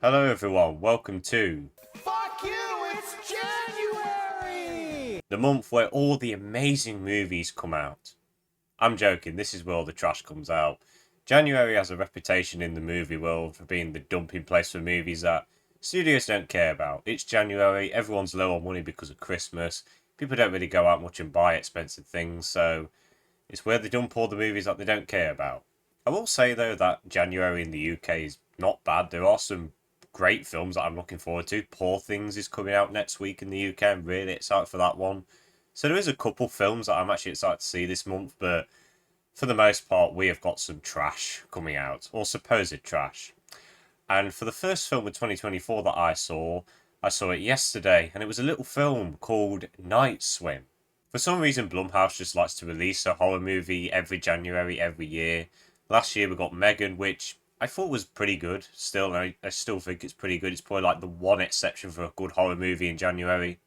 Hello everyone, welcome to Fuck you, it's January! the month where all the amazing movies come out. I'm joking, this is where all the trash comes out. January has a reputation in the movie world for being the dumping place for movies that studios don't care about. It's January, everyone's low on money because of Christmas, people don't really go out much and buy expensive things, so it's where they dump all the movies that they don't care about. I will say though that January in the UK is not bad. There are some great films that I'm looking forward to. Poor Things is coming out next week in the UK. I'm really excited for that one. So there is a couple films that I'm actually excited to see this month, but for the most part, we have got some trash coming out, or supposed trash. And for the first film of 2024 that I saw it yesterday, and it was a little film called Night Swim. For some reason, Blumhouse just likes to release a horror movie every January, every year. Last year we got Megan, which I thought was pretty good. Still, I still think it's pretty good. It's probably like the one exception for a good horror movie in January.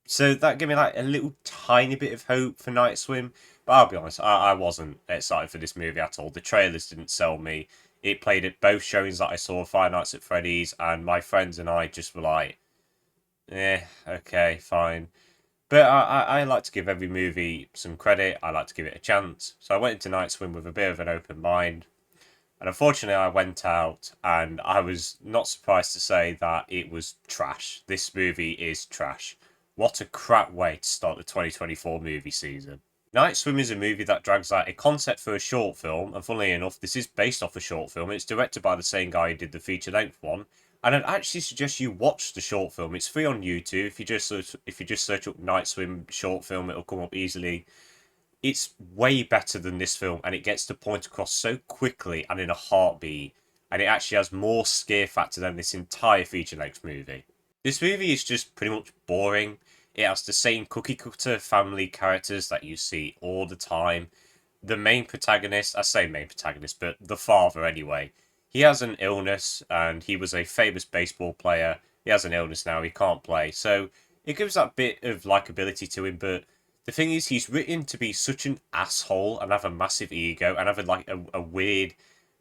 So that gave me like a little tiny bit of hope for Night Swim. But I'll be honest, I wasn't excited for this movie at all. The trailers didn't sell me. It played at both showings that I saw, Five Nights at Freddy's, and my friends and I just were like, okay, fine. But I like to give every movie some credit. I like to give it a chance. So I went into Night Swim with a bit of an open mind. And unfortunately, I went out and I was not surprised to say that it was trash. This movie is trash. What a crap way to start the 2024 movie season. Night Swim is a movie that drags out a concept for a short film, and funnily enough, this is based off a short film. It's directed by the same guy who did the feature length one, and I'd actually suggest you watch the short film. It's free on YouTube. If you just search up Night Swim short film, it'll come up easily. It's way better than this film, and it gets the point across so quickly and in a heartbeat, and it actually has more scare factor than this entire feature length movie. This movie is just pretty much boring. It has the same cookie cutter family characters that you see all the time. The main protagonist, I say main protagonist, but the father anyway, he has an illness and he was a famous baseball player. He has an illness now, he can't play. So it gives that bit of likability to him, but the thing is, he's written to be such an asshole and have a massive ego and have a weird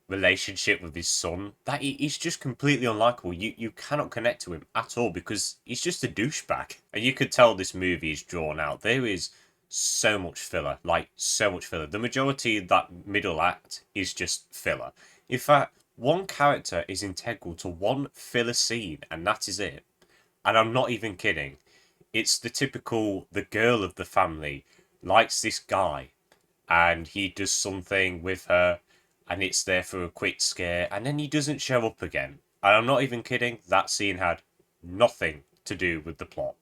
relationship with his son that he's just completely unlikable. You cannot connect to him at all because he's just a douchebag. And you could tell this movie is drawn out. There is so much filler, like so much filler. The majority of that middle act is just filler. In fact, one character is integral to one filler scene, and that is it. And I'm not even kidding. It's the typical the girl of the family likes this guy and he does something with her and it's there for a quick scare and then he doesn't show up again. And I'm not even kidding, that scene had nothing to do with the plot.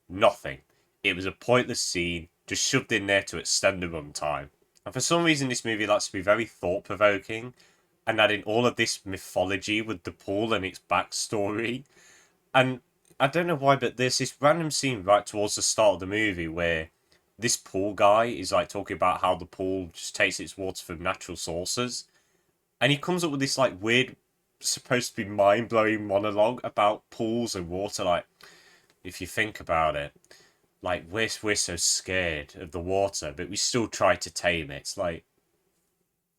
Nothing. It was a pointless scene just shoved in there to extend the runtime. And for some reason this movie likes to be very thought provoking and adding all of this mythology with the pool and its backstory. And I don't know why, but there's this random scene right towards the start of the movie where this pool guy is like talking about how the pool just takes its water from natural sources, and he comes up with this like weird, supposed to be mind blowing monologue about pools and water. Like, if you think about it, like we're so scared of the water, but we still try to tame it. It's like,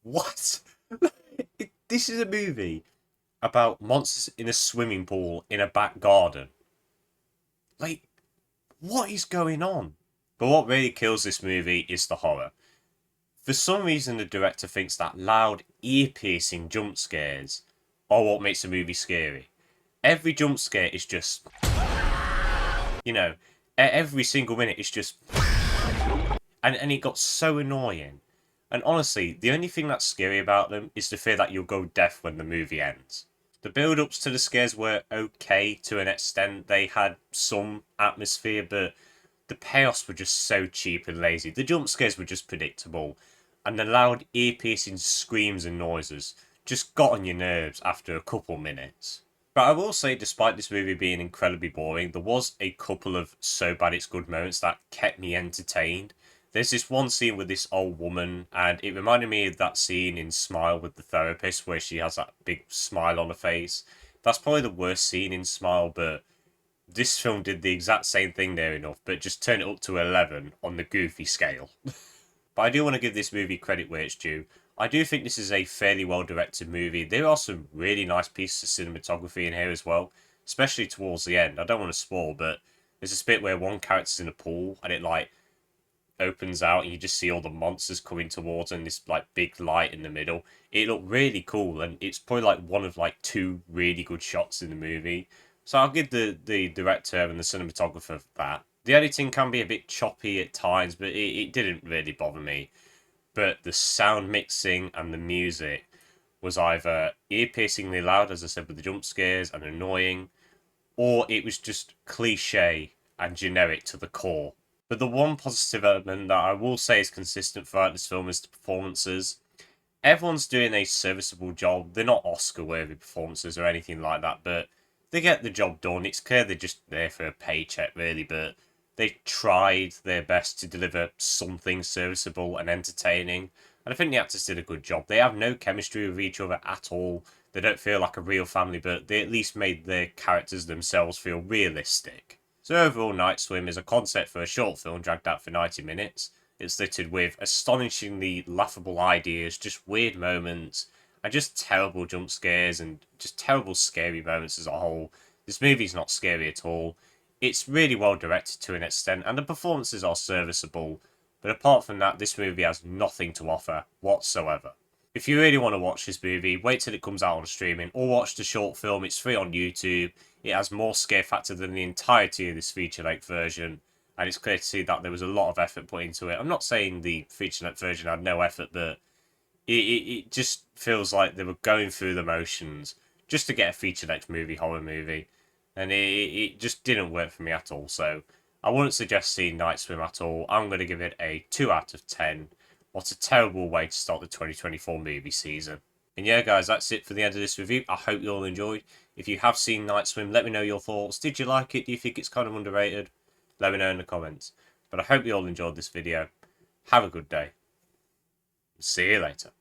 what? This is a movie about monsters in a swimming pool in a back garden. Like, what is going on? But what really kills this movie is the horror. For some reason, the director thinks that loud, ear-piercing jump scares are what makes a movie scary. Every jump scare is just, every single minute is just, and it got so annoying. And honestly, the only thing that's scary about them is the fear that you'll go deaf when the movie ends. The build-ups to the scares were okay to an extent. They had some atmosphere, but the payoffs were just so cheap and lazy. The jump scares were just predictable, and the loud, ear-piercing screams and noises just got on your nerves after a couple minutes. But I will say, despite this movie being incredibly boring, there was a couple of so bad it's good moments that kept me entertained. There's this one scene with this old woman, and it reminded me of that scene in Smile with the therapist where she has that big smile on her face. That's probably the worst scene in Smile, but this film did the exact same thing there enough, but just turn it up to 11 on the goofy scale. But I do want to give this movie credit where it's due. I do think this is a fairly well directed movie. There are some really nice pieces of cinematography in here as well, especially towards the end. I don't want to spoil, but there's this bit where one character's in a pool and it like opens out and you just see all the monsters coming towards and this like big light in the middle. It looked really cool and it's probably like one of like two really good shots in the movie. So I'll give the director and the cinematographer that. The editing can be a bit choppy at times, but it didn't really bother me. But the sound mixing and the music was either ear-piercingly loud, as I said, with the jump scares and annoying, or it was just cliche and generic to the core. But the one positive element that I will say is consistent throughout this film is the performances. Everyone's doing a serviceable job. They're not Oscar-worthy performances or anything like that, but they get the job done. It's clear they're just there for a paycheck, really, but they tried their best to deliver something serviceable and entertaining. And I think the actors did a good job. They have no chemistry with each other at all. They don't feel like a real family, but they at least made their characters themselves feel realistic. So overall, Night Swim is a concept for a short film dragged out for 90 minutes. It's littered with astonishingly laughable ideas, just weird moments, and just terrible jump scares and just terrible scary moments as a whole. This movie's not scary at all. It's really well directed to an extent, and the performances are serviceable. But apart from that, this movie has nothing to offer whatsoever. If you really want to watch this movie, wait till it comes out on streaming, or watch the short film. It's free on YouTube. It has more scare factor than the entirety of this feature-length version, and it's clear to see that there was a lot of effort put into it. I'm not saying the feature-length version had no effort, but it just feels like they were going through the motions just to get a feature-length horror movie, and it just didn't work for me at all. So I wouldn't suggest seeing Night Swim at all. I'm going to give it a 2 out of 10. What a terrible way to start the 2024 movie season. And yeah, guys, that's it for the end of this review. I hope you all enjoyed. If you have seen Night Swim, let me know your thoughts. Did you like it? Do you think it's kind of underrated? Let me know in the comments. But I hope you all enjoyed this video. Have a good day. See you later.